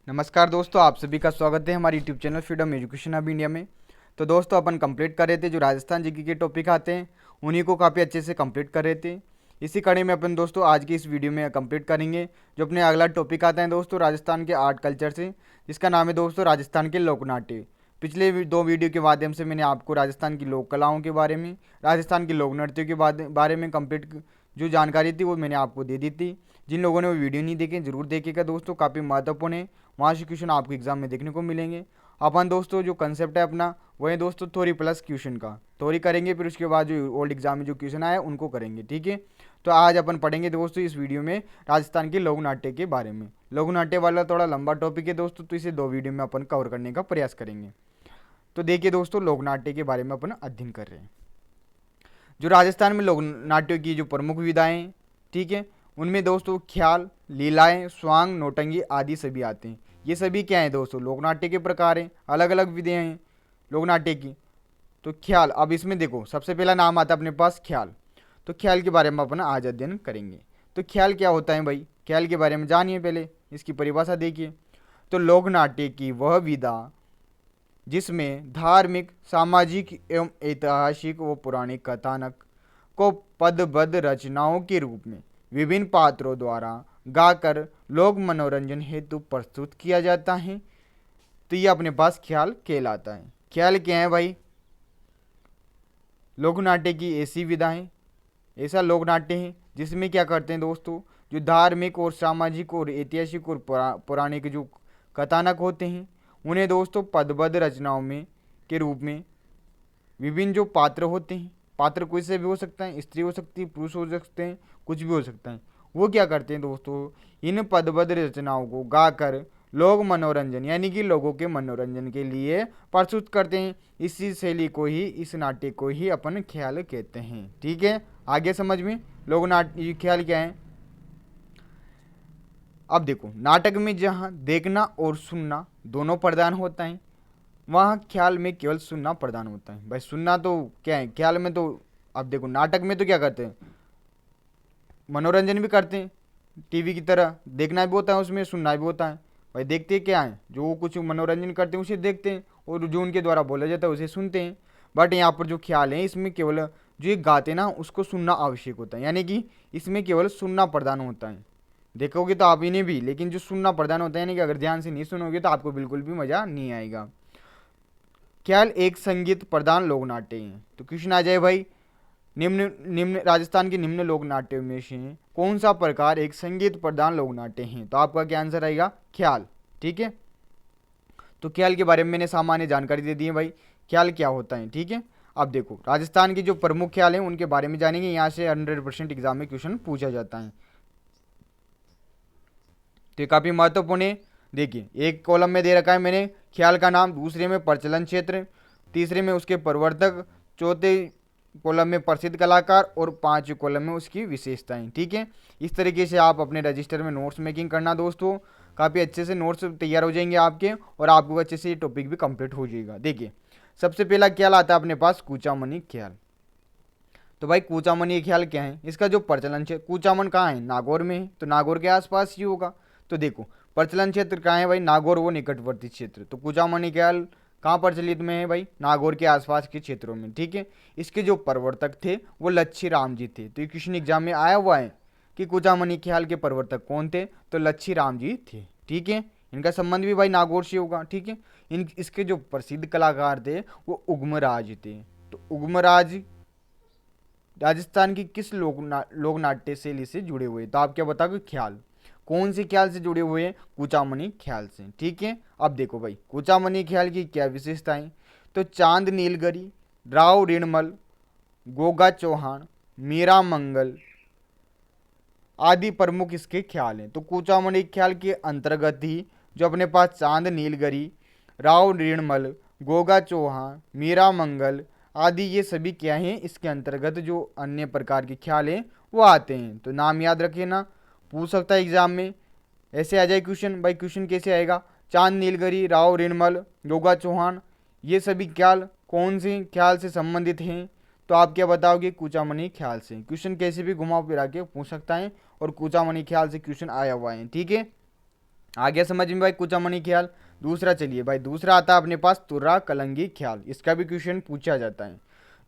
नमस्कार दोस्तों, आप सभी का स्वागत है हमारे यूट्यूब चैनल फ्रीडम एजुकेशन अब इंडिया में। तो दोस्तों, अपन कंप्लीट कर रहे थे जो राजस्थान जीके के टॉपिक आते हैं, उन्हीं को काफ़ी अच्छे से कंप्लीट कर रहे थे। इसी कड़ी में अपन दोस्तों आज की इस वीडियो में कंप्लीट करेंगे जो अपने अगला टॉपिक आता है दोस्तों राजस्थान के आर्ट कल्चर से, जिसका नाम है दोस्तों राजस्थान के लोकनाट्य। पिछले दो वीडियो के माध्यम से मैंने आपको राजस्थान की लोक कलाओं के बारे में, राजस्थान के लोक नृत्यों के बारे में कंप्लीट जो जानकारी थी वो मैंने आपको दे दी थी। जिन लोगों ने वो वीडियो नहीं देखे जरूर देखेगा दोस्तों, काफ़ी महत्वपूर्ण है। वहाँ से क्वेश्चन आपको एग्जाम में देखने को मिलेंगे। अपन दोस्तों जो कंसेप्ट है अपना वो है दोस्तों थ्योरी प्लस क्वेश्चन का। थ्योरी करेंगे, फिर उसके बाद जो ओल्ड एग्जाम में जो क्वेश्चन आया उनको करेंगे, ठीक है। तो आज अपन पढ़ेंगे दोस्तों इस वीडियो में राजस्थान के लोक नाट्य के बारे में। लोक नाट्य वाला थोड़ा लंबा टॉपिक है दोस्तों, तो इसे दो वीडियो में अपन कवर करने का प्रयास करेंगे। तो देखिए दोस्तों, लोक नाट्य के बारे में अपन अध्ययन कर रहे हैं। जो राजस्थान में लोक नाट्यों की जो प्रमुख विधाएं, ठीक है, उनमें दोस्तों ख्याल, लीलाएं, स्वांग, नौटंगी आदि सभी आते हैं। ये सभी क्या है दोस्तों, लोकनाट्य के प्रकार हैं, अलग अलग विधियाँ हैं लोकनाट्य की। तो ख्याल, अब इसमें देखो सबसे पहला नाम आता है अपने पास ख्याल। तो ख्याल के बारे में अपन आज अध्ययन करेंगे। तो ख्याल क्या होता है भाई, ख्याल के बारे में जानिए, पहले इसकी परिभाषा देखिए। तो लोकनाट्य की वह विधा जिसमें धार्मिक, सामाजिक एवं ऐतिहासिक व पौराणिक कथानक को पदबद्ध रचनाओं के रूप में विभिन्न पात्रों द्वारा गाकर लोक मनोरंजन हेतु प्रस्तुत किया जाता है। तो ये अपने पास ख्याल कहलाता है। ख्याल क्या है भाई, लोकनाट्य की ऐसी विधाएं, ऐसा लोकनाट्य है जिसमें क्या करते हैं दोस्तों, जो धार्मिक और सामाजिक और ऐतिहासिक और पौराणिक जो कथानक होते हैं उन्हें दोस्तों पदबद्ध रचनाओं में के रूप में विभिन्न जो पात्र होते हैं, पात्र कोई से भी हो सकता है, स्त्री हो सकती है, पुरुष हो सकते हैं, कुछ भी हो सकता है, वो क्या करते हैं दोस्तों, इन पदबद्ध रचनाओं को गाकर लोग मनोरंजन यानी कि लोगों के मनोरंजन के लिए प्रस्तुत करते हैं। इसी शैली को ही, इस नाट्य को ही अपन ख्याल कहते हैं, ठीक है। आगे समझ में लोग नाट्य ख्याल क्या है। अब देखो, नाटक में जहाँ देखना और सुनना दोनों प्रदान होता है, वहाँ ख्याल में केवल सुनना प्रदान होता है। भाई सुनना तो क्या है ख्याल में, तो अब देखो नाटक में तो क्या करते हैं, मनोरंजन भी करते हैं, टीवी की तरह देखना भी होता है, उसमें सुनना भी होता है। भाई देखते क्या है, जो कुछ मनोरंजन करते हैं उसे देखते हैं, और जो उनके द्वारा बोला जाता है उसे सुनते हैं। बट यहाँ पर जो ख्याल है इसमें केवल जो ये गाते ना उसको सुनना आवश्यक होता है, यानी कि इसमें केवल सुनना प्रदान होता है। देखोगे तो आप इन्हें भी, लेकिन जो सुनना प्रदान होता है यानी कि अगर ध्यान से नहीं सुनोगे तो आपको बिल्कुल भी मज़ा नहीं आएगा। ख्याल एक संगीत प्रधान लोक नाट्य है। तो क्वेश्चन आ जाए भाई, निम्न निम्न राजस्थान के निम्न लोक नाट्य में से कौन सा प्रकार एक संगीत प्रधान लोक नाट्य है। तो आपका क्या आंसर आएगा, ख्याल, ठीक है। तो ख्याल के बारे में मैंने सामान्य जानकारी दे दी है भाई, ख्याल क्या होता है, ठीक है। अब देखो राजस्थान के जो प्रमुख ख्याल हैं उनके बारे में जानेंगे, यहाँ से 100% एग्जाम में क्वेश्चन पूछा जाता है, तो ये काफ़ी महत्वपूर्ण है। देखिए एक कॉलम में दे रखा है मैंने ख्याल का नाम, दूसरे में प्रचलन क्षेत्र, तीसरे में उसके प्रवर्तक, चौथे कॉलम में प्रसिद्ध कलाकार, और पांचवें कॉलम में उसकी विशेषताएं, ठीक है। इस तरीके से आप अपने रजिस्टर में नोट्स मेकिंग करना दोस्तों, काफ़ी अच्छे से नोट्स तैयार हो जाएंगे आपके, और आपको अच्छे से ये टॉपिक भी कंप्लीट हो जाएगा। देखिए सबसे पहला ख्याल आता है अपने पास कूचामनी ख्याल। तो भाई कूचामनी ख्याल क्या है, इसका जो प्रचलन क्षेत्र, कूचामन कहाँ है, नागौर में है, तो नागौर के आसपास ही होगा। तो देखो प्रचलन क्षेत्र कहाँ है भाई, नागौर वो निकटवर्ती क्षेत्र। तो कूचामनी ख्याल कहाँ प्रचलित में है भाई, नागौर के आसपास के क्षेत्रों में, ठीक है। इसके जो प्रवर्तक थे वो लच्छी राम जी थे। तो ये क्वेश्चन एग्जाम में आया हुआ है कि कूचामनी ख्याल के प्रवर्तक कौन थे, तो लच्छी राम जी थे, ठीक है। इनका संबंध भी भाई नागौर से होगा, ठीक है। इन इसके जो प्रसिद्ध कलाकार थे वो उग्मराज थे। तो उग्मराज राजस्थान की किस लोक नाट्य शैली से जुड़े हुए, तो आप क्या बताओगे, ख्याल। कौन से ख्याल से जुड़े हुए हैं, कूचामनी ख्याल से, ठीक है। अब देखो भाई कूचामनी ख्याल की क्या विशेषताएं, तो चांद नीलगरी, राव ऋणमल, गोगा चौहान, मीरा मंगल आदि प्रमुख इसके ख्याल हैं। तो कूचामनी ख्याल के अंतर्गत ही जो अपने पास चांद नीलगरी, राव ऋणमल, गोगा चौहान, मीरा मंगल आदि ये सभी क्या हैं, इसके अंतर्गत जो अन्य प्रकार के ख्याल हैं वो आते हैं। तो नाम याद रखिए ना, पूछ सकता है एग्जाम में, ऐसे आ जाए क्वेश्चन। भाई क्वेश्चन कैसे आएगा, चांद नीलगरी, राव ऋणमल, गोगा चौहान, ये सभी ख्याल कौन से ख्याल से संबंधित हैं, तो आप क्या बताओगे, कूचामनी ख्याल से। क्वेश्चन कैसे भी घुमा फिरा के पूछ सकता है, और कूचामनी ख्याल से क्वेश्चन आया हुआ है, ठीक है। आ गया समझ में भाई कुचामनी ख्याल। दूसरा चलिए भाई, दूसरा आता है अपने पास तुर्रा कलंगी ख्याल। इसका भी क्वेश्चन पूछा जाता है।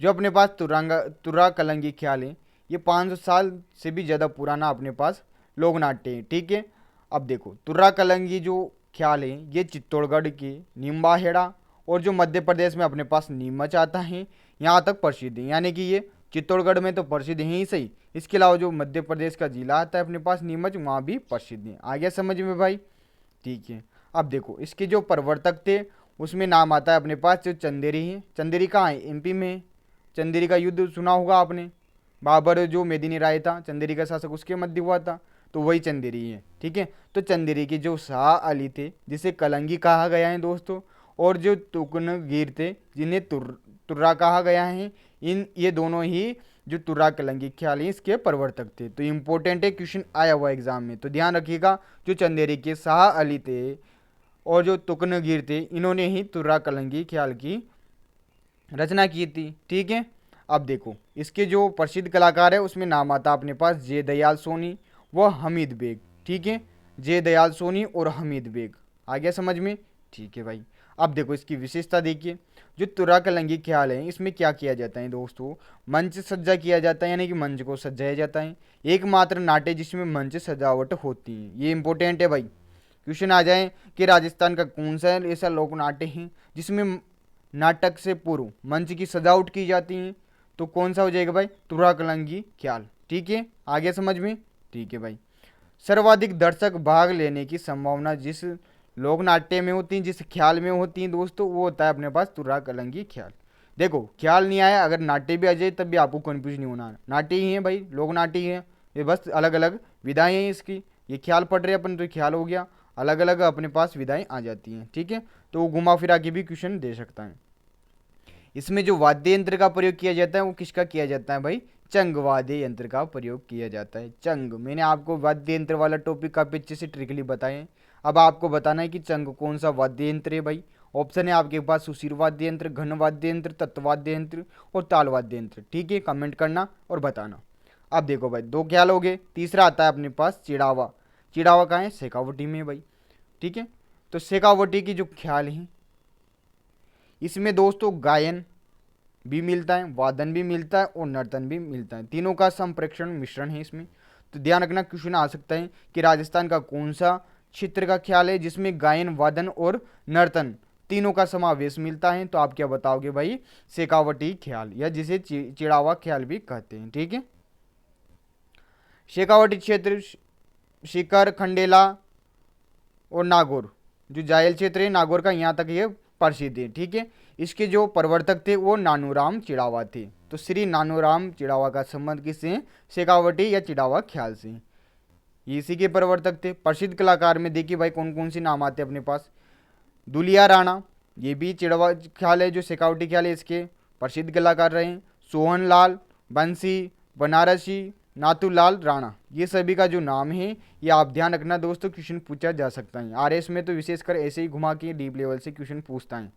जो अपने पास तुर्रा कलंगी ख्याल है, ये 500 साल से भी ज़्यादा पुराना अपने पास लोक नाट्य है। ठीक है, अब देखो तुर्रा कलंगी जो ख्याल है ये चित्तौड़गढ़ के निम्बाहेड़ा और जो मध्य प्रदेश में अपने पास नीमच आता है यहाँ तक प्रसिद्ध है। यानी कि ये चित्तौड़गढ़ में तो प्रसिद्ध है ही सही, इसके अलावा जो मध्य प्रदेश का जिला आता है अपने पास नीमच, वहाँ भी प्रसिद्ध है। आ गया समझ में भाई। ठीक है, अब देखो इसके जो प्रवर्तक थे उसमें नाम आता है अपने पास जो चंदेरी है। चंदेरी कहाँ है? एमपी में है। चंदेरी का युद्ध सुना होगा आपने, बाबर जो मेदिनी राय था चंदेरी का शासक, उसके मध्य हुआ था, तो वही चंदेरी है। ठीक है, तो चंदेरी के जो शाह अली थे जिसे कलंगी कहा गया है दोस्तों, और जो तुकनगीर थे जिन्हें तुर्रा कहा गया है, ये दोनों ही जो तुर्रा कलंगी ख्याल है इसके प्रवर्तक थे। तो इम्पोर्टेंट है, क्वेश्चन आया हुआ एग्जाम में, तो ध्यान रखिएगा। जो चंदेरी के शाह अली थे और जो तुकनगीर थे, इन्होंने ही तुर्रा कलंगी ख्याल की रचना की थी। ठीक है, अब देखो इसके जो प्रसिद्ध कलाकार है उसमें नाम आता अपने पास जय दयाल सोनी व हमीद बेग। ठीक है, जय दयाल सोनी और हमीद बेग। आ गया समझ में। ठीक है भाई, अब देखो इसकी विशेषता देखिए। जो तुर्रा कलंगी ख्याल है इसमें क्या किया जाता है दोस्तों, मंच सज्जा किया जाता है, यानी कि मंच को सजाया जाता है। एकमात्र नाट्य जिसमें मंच सजावट होती है, ये इंपॉर्टेंट है भाई। क्वेश्चन आ जाए कि राजस्थान का कौन सा ऐसा लोक नाट्य है जिसमें नाटक से पूर्व मंच की सजावट की जाती है, तो कौन सा हो जाएगा भाई? तुर्रा कलंगी ख्याल। ठीक है, आगे समझ में। ठीक है भाई, सर्वाधिक दर्शक भाग लेने की संभावना जिस लोक नाट्य में होती है, जिस ख्याल में होती है दोस्तों, वो होता है अपने पास तुर्रा कलंगी ख्याल। देखो ख्याल नहीं आया, अगर नाट्य भी आ जाए तब भी आपको कन्फ्यूज नहीं होना, नाट्य ही है भाई, लोक नाट्य ही है, ये बस अलग अलग विधाएं हैं इसकी। ये ख्याल पढ़ रहे अपन तो ख्याल हो गया, अलग अलग अपने पास विधाएं आ जाती हैं। ठीक है, तो वो घुमा फिरा के भी क्वेश्चन दे सकता है। इसमें जो वाद्य यंत्र का प्रयोग किया जाता है वो किसका किया जाता है भाई? चंग वाद्य यंत्र का प्रयोग किया जाता है। चंग, मैंने आपको वाद्य यंत्र वाला टॉपिक का पीछे से ट्रिकली बताए। अब आपको बताना है कि चंग कौन सा वाद्य यंत्र है भाई। ऑप्शन है आपके पास सुशीर वाद्य यंत्र, घन वाद्य यंत्र, तत्वाद्य यंत्र और ताल वाद्य यंत्र। ठीक है, कमेंट करना और बताना। अब देखो भाई, दो ख्याल हो गए, तीसरा आता है अपने पास चिड़ावा। चिड़ावा कहाँ है? शेखावटी में है भाई। ठीक है, तो शेखावटी की जो ख्याल है इसमें दोस्तों गायन भी मिलता है, वादन भी मिलता है और नर्तन भी मिलता है, तीनों का संप्रेक्षण मिश्रण है इसमें। तो ध्यान रखना, क्वेश्चन आ सकता है कि राजस्थान का कौन सा क्षेत्र का ख्याल है जिसमें गायन, वादन और नर्तन तीनों का समावेश मिलता है। तो आप क्या बताओगे भाई? शेखावटी ख्याल, या जिसे चिड़ावा ख्याल भी कहते हैं। ठीक है, शेखावटी क्षेत्र शिकर, खंडेला और नागौर, जो जायल क्षेत्र है नागौर का, यहाँ तक ये प्रसिद्ध है। ठीक है, इसके जो प्रवर्तक थे वो नानूराम चिड़ावा थे। तो श्री नानूराम चिड़ावा का संबंध किससे? शेखावटी या चिड़ावा ख्याल से, इसी के प्रवर्तक थे। प्रसिद्ध कलाकार में देखिए भाई कौन कौन से नाम आते हैं अपने पास। दुलिया राणा, ये भी चिड़ावा ख्याल है, जो शेखावटी ख्याल है इसके प्रसिद्ध कलाकार रहे। सोहन लाल, बंसी, बनारसी, नाथूलाल राणा, ये सभी का जो नाम है ये आप ध्यान रखना दोस्तों, क्वेश्चन पूछा जा सकता है। आरएस में तो विशेषकर ऐसे ही घुमा के डीप लेवल से क्वेश्चन पूछता है।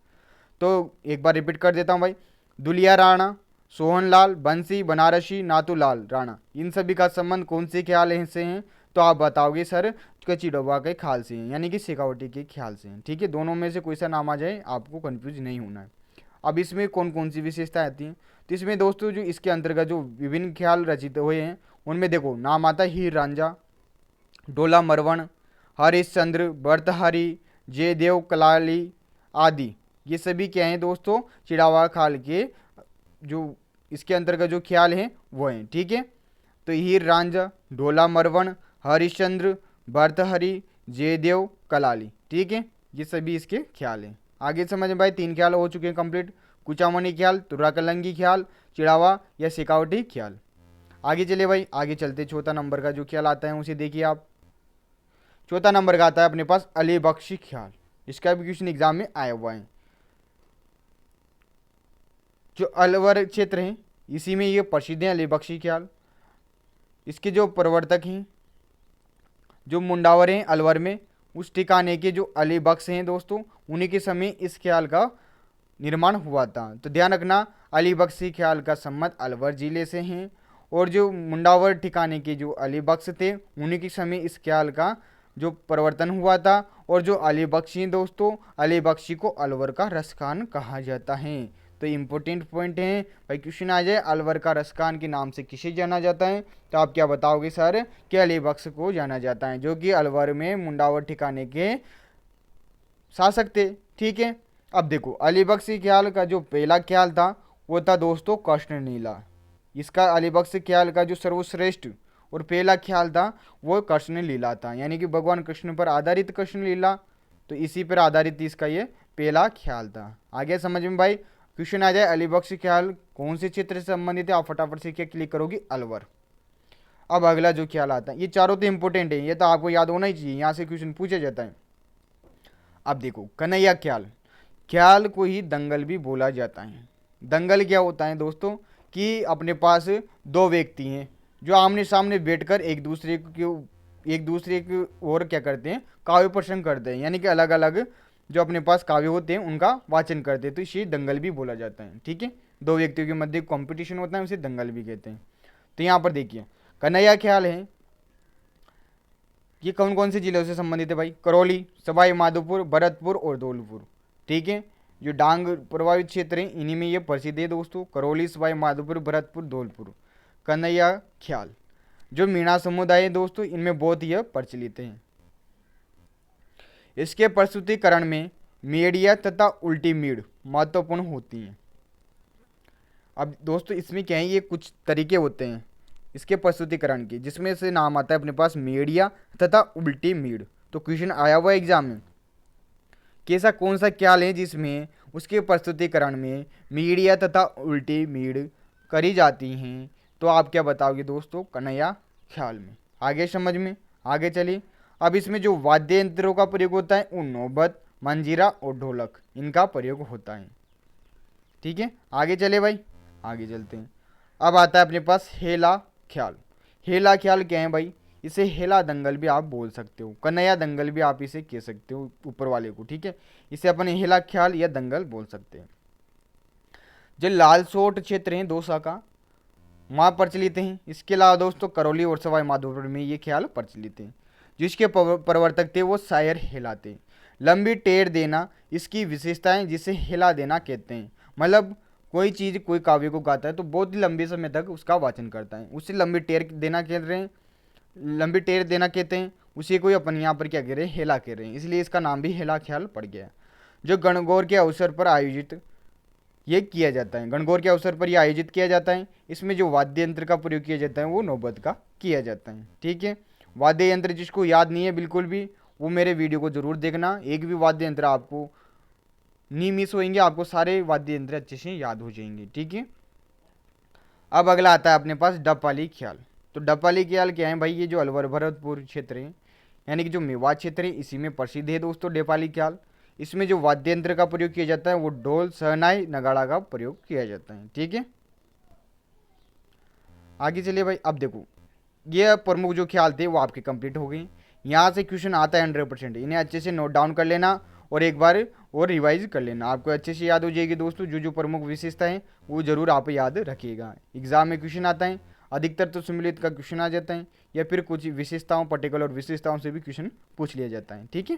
तो एक बार रिपीट कर देता हूँ भाई, दुलिया राणा, सोहनलाल, बंसी, बनारसी, नाथूलाल राणा, इन सभी का संबंध कौन से ख्याल से हैं? तो आप बताओगे सर चिड़वा के ख्याल से हैं, यानी कि शेखावटी के ख्याल से हैं। ठीक है, दोनों में से कोई सा नाम आ जाए, आपको कंफ्यूज नहीं होना है। अब इसमें कौन कौन सी विशेषताएं आती हैं? तो इसमें दोस्तों जो इसके अंतर्गत जो विभिन्न ख्याल रचित हुए हैं उनमें देखो नाम आता है हीर रांझा, डोला मरवण, हरिश्चंद्र, भर्तहरि, जयदेव कलाली आदि। ये सभी क्या हैं दोस्तों? चिड़ावा ख्याल के जो इसके अंतर्गत जो ख्याल हैं वो हैं। ठीक है, तो हीर रांझा, डोला मरवण, हरिश्चंद्र, भर्तहरि, जयदेव कलाली। ठीक है, ये सभी इसके ख्याल हैं। आगे समझ में भाई, तीन ख्याल हो चुके हैं कंप्लीट, कुचामनी ख्याल, तुर्रा कलंगी ख्याल, चिड़ावा या शेखावटी ख्याल। आगे चले भाई, आगे चलते चौथा नंबर का जो ख्याल आता है उसे देखिए आप। चौथा नंबर का आता है अपने पास अली बख्शी ख्याल। इसका भी क्वेश्चन एग्जाम में आया हुआ है। जो अलवर क्षेत्र है इसी में ये प्रसिद्ध है अली बख्शी ख्याल। इसके जो प्रवर्तक हैं जो मुंडावर हैं अलवर में, उस ठिकाने के जो अली बख्श हैं दोस्तों, उन्हीं के समय इस ख्याल का निर्माण हुआ था। तो ध्यान रखना, अली बख्शी ख्याल का संबंध अलवर जिले से हैं, और जो मुंडावर ठिकाने के जो अली बख्श थे उन्हीं के समय इस ख्याल का जो परिवर्तन हुआ था। और जो अली बख्शी दोस्तों, अली बख्शी को अलवर का रसखान कहा जाता है। तो इम्पोर्टेंट पॉइंट है भाई, क्वेश्चन आ जाए अलवर का रसखान के नाम से किसे जाना जाता है, तो आप क्या बताओगे सर कि अली बख्श को जाना जाता है, जो कि अलवर में मुंडावर ठिकाने के शासक थे। ठीक है, अब देखो अली बख्श ख्याल का जो पहला ख्याल था वो था दोस्तों कृष्ण लीला। इसका अली बख्श ख्याल का जो सर्वश्रेष्ठ और पहला ख्याल था वो कृष्ण लीला था, यानी कि भगवान कृष्ण पर आधारित कृष्ण लीला, तो इसी पर आधारित इसका ये पहला ख्याल था। आगे समझ में भाई, क्वेश्चन आ जाए अली बख्श ख्याल कौन से क्षेत्र से संबंधित है, आप फटाफट से क्या क्लिक करोगी, अलवर। अब अगला जो ख्याल आता है, ये चारों तो इंपॉर्टेंट है, ये तो आपको याद होना ही चाहिए, यहाँ से क्वेश्चन पूछा जाता है। अब देखो कन्हैया ख्याल, ख्याल को ही दंगल भी बोला जाता है। दंगल क्या होता है दोस्तों, कि अपने पास दो व्यक्ति हैं जो आमने सामने बैठकर एक दूसरे की ओर क्या करते हैं, काव्य प्रसंग करते हैं, यानी कि अलग अलग जो अपने पास काव्य होते हैं उनका वाचन करते हैं, तो इसे दंगल भी बोला जाता है। ठीक है, दो व्यक्तियों के मध्य कंपटीशन होता है, उसे दंगल भी कहते हैं। तो यहाँ पर देखिए कन्हैया ख्याल है, ये कौन कौन से जिलों से संबंधित है भाई, करौली, सवाई माधोपुर, भरतपुर और धौलपुर। ठीक है, जो डांग प्रभावित क्षेत्र हैं इन्हीं में ये प्रसिद्ध है दोस्तों, करौली, सवाई माधोपुर, भरतपुर, धौलपुर। कन्हैया ख्याल जो मीणा समुदाय है दोस्तों, इनमें बहुत ही प्रचलित है। इसके प्रस्तुतिकरण में मेड़िया तथा उल्टी मीड़ महत्वपूर्ण होती हैं। अब दोस्तों इसमें क्या है, ये कुछ तरीके होते हैं इसके प्रस्तुतिकरण के, जिसमें से नाम आता है अपने पास मेड़िया तथा उल्टी मीड़। तो क्वेश्चन आया हुआ एग्जाम में कि ऐसा कौन सा ख्याल है जिसमें उसके प्रस्तुतिकरण में मीडिया तथा उल्टी मीड़ करी जाती हैं, तो आप क्या बताओगे दोस्तों, कन्हैया ख्याल में। आगे समझ में, आगे चलिए। अब इसमें जो वाद्य यंत्रों का प्रयोग होता है वो नौबत, मंजीरा और ढोलक, इनका प्रयोग होता है। ठीक है, आगे चले भाई, आगे चलते हैं। अब आता है अपने पास हेला ख्याल। हेला ख्याल क्या है भाई, इसे हेला दंगल भी आप बोल सकते हो, कन्हैया दंगल भी आप इसे कह सकते हो ऊपर वाले को। ठीक है, इसे अपन हेला ख्याल या दंगल बोल सकते हैं। जो लालसोट क्षेत्र हैं दौसा का, वहाँ प्रचलित हैं। इसके अलावा दोस्तों करौली और सवाई माधोपुर में ये ख्याल प्रचलित हैं। जिसके प्रवर्तक थे वो शायर हेला थे। लंबी टेर देना इसकी विशेषताएं, जिसे हेला देना कहते हैं। मतलब कोई चीज़, कोई काव्य को गाता है तो बहुत ही लंबे समय तक उसका वाचन करता है, उसे लंबी टेर देना कह रहे हैं, लंबी टेर देना कहते हैं। उसी को अपन यहाँ पर क्या कह रहे हैं, हेला कह रहे हैं, इसलिए इसका नाम भी हेला ख्याल पड़ गया। जो गणगौर के अवसर पर आयोजित ये किया जाता है, गणगौर के अवसर पर यह आयोजित किया जाता है। इसमें जो वाद्य यंत्र का प्रयोग किया जाता है वो नौबत का किया जाता है। ठीक है, वाद्य यंत्र जिसको याद नहीं है बिल्कुल भी, वो मेरे वीडियो को जरूर देखना, एक भी वाद्य यंत्र आपको नहीं मिस होंगे, आपको सारे वाद्य यंत्र अच्छे से याद हो जाएंगे। ठीक है, अब अगला आता है अपने पास डपाली ख्याल। तो डपाली ख्याल क्या है भाई, ये जो अलवर भरतपुर क्षेत्र है, यानी कि जो मेवात क्षेत्र है, इसी में प्रसिद्ध है दोस्तों डपाली ख्याल। इसमें जो वाद्य यंत्र का प्रयोग किया जाता है वो ढोल, शहनाई, नगाड़ा का प्रयोग किया जाता है। ठीक है, आगे चलिए भाई। अब देखो ये प्रमुख जो ख्याल थे वो आपके कंप्लीट हो गए। यहाँ से क्वेश्चन आता है 100%, इन्हें अच्छे से नोट डाउन कर लेना और एक बार और रिवाइज कर लेना, आपको अच्छे से याद हो जाएगी दोस्तों। जो जो प्रमुख विशेषता है वो जरूर आप याद रखिएगा। एग्जाम में क्वेश्चन आता है, अधिकतर तो सम्मिलित का क्वेश्चन आ जाता है, या फिर कुछ विशेषताओं, पर्टिकुलर विशेषताओं से भी क्वेश्चन पूछ लिया जाता है। ठीक है,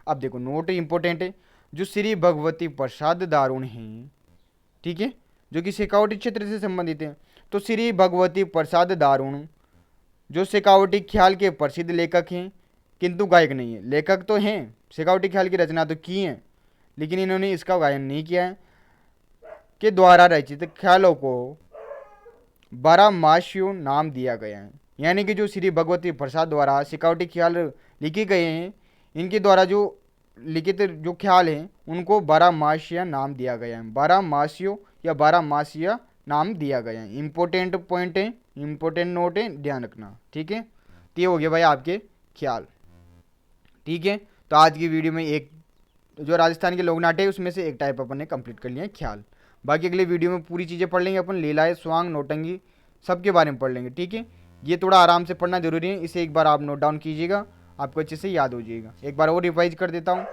अब देखो नोट इंपॉर्टेंट है। जो श्री भगवती प्रसाद दारुण हैं, ठीक है, जो कि शेखावटी क्षेत्र से संबंधित है, तो श्री भगवती प्रसाद दारुण जो शेखावटी ख्याल के प्रसिद्ध लेखक हैं, किंतु गायक नहीं है। लेखक तो हैं, शेखावटी ख्याल की रचना तो की है, लेकिन इन्होंने इसका गायन नहीं किया है। के द्वारा रचित ख्यालों को बारहमासियों नाम दिया गया है, यानी कि जो श्री भगवती प्रसाद द्वारा शेखावटी ख्याल लिखे गए हैं, इनके द्वारा जो लिखित जो ख्याल हैं उनको बारहमासिया नाम दिया गया है, बारहमासियों या बारहमासिया नाम दिया गया है। इंपॉर्टेंट पॉइंट है, इंपॉर्टेंट नोट है, ध्यान रखना। ठीक है, तो ये हो गया भाई आपके ख्याल। ठीक है, तो आज की वीडियो में एक जो राजस्थान के लोक नाट्य है उसमें से एक टाइप अपन ने कंप्लीट कर लिया है, ख्याल। बाकी अगले वीडियो में पूरी चीज़ें पढ़ लेंगे अपन, लीलाएं, स्वांग, नौटंगी सबके बारे में पढ़ लेंगे। ठीक है, ये थोड़ा आराम से पढ़ना जरूरी है, इसे एक बार आप नोट डाउन कीजिएगा, आपको अच्छे से याद हो जाएगा। एक बार और रिवाइज कर देता हूँ।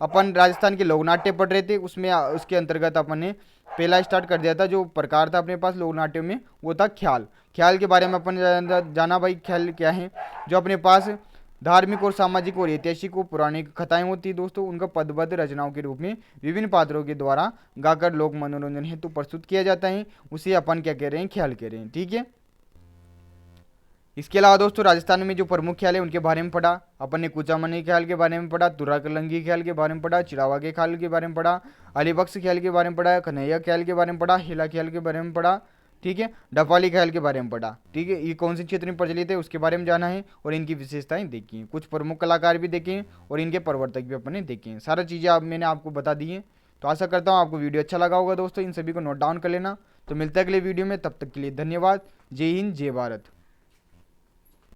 अपन राजस्थान के लोक नाट्य पढ़ रहे थे, उसमें उसके अंतर्गत अपन ने पहला स्टार्ट कर दिया था, जो प्रकार था अपने पास लोक नाट्य में वो था ख्याल। ख्याल के बारे में अपन जाना भाई, ख्याल क्या है, जो अपने पास धार्मिक और सामाजिक और ऐतिहासिक और पौराणिक कथाएं होती है दोस्तों, उनका पदबद्ध रचनाओं के रूप में विभिन्न पात्रों के द्वारा गाकर लोक मनोरंजन हेतु प्रस्तुत किया जाता है, उसे अपन क्या कह रहे हैं, ख्याल कह रहे हैं। ठीक है। इसके अलावा दोस्तों राजस्थान में जो प्रमुख ख्याल है उनके बारे में पढ़ा अपन ने, कुचामनी ख्याल के बारे में पढ़ा, तुराकलंगी ख्याल के बारे में पढ़ा, चिरावा के ख्याल के बारे में पढ़ा, अलीबख्श ख्याल के बारे में पढ़ा, कन्हैया ख्याल के बारे में पढ़ा, हिला ख्याल के बारे में पढ़ा। ठीक है। डपाली ख्याल के बारे में पढ़ा। ठीक है। ये कौन से क्षेत्र में प्रचलित है उसके बारे में जाना है और इनकी विशेषताएं देखी हैं, कुछ प्रमुख कलाकार भी देखे हैं और इनके प्रवर्तक भी अपन ने देखे हैं। सारा चीज़ें आप मैंने आपको बता दी हैं। तो आशा करता हूँ आपको वीडियो अच्छा लगा होगा दोस्तों, इन सभी को नोट डाउन कर लेना। तो मिलता है अगले वीडियो में, तब तक के लिए धन्यवाद। जय हिंद, जय भारत।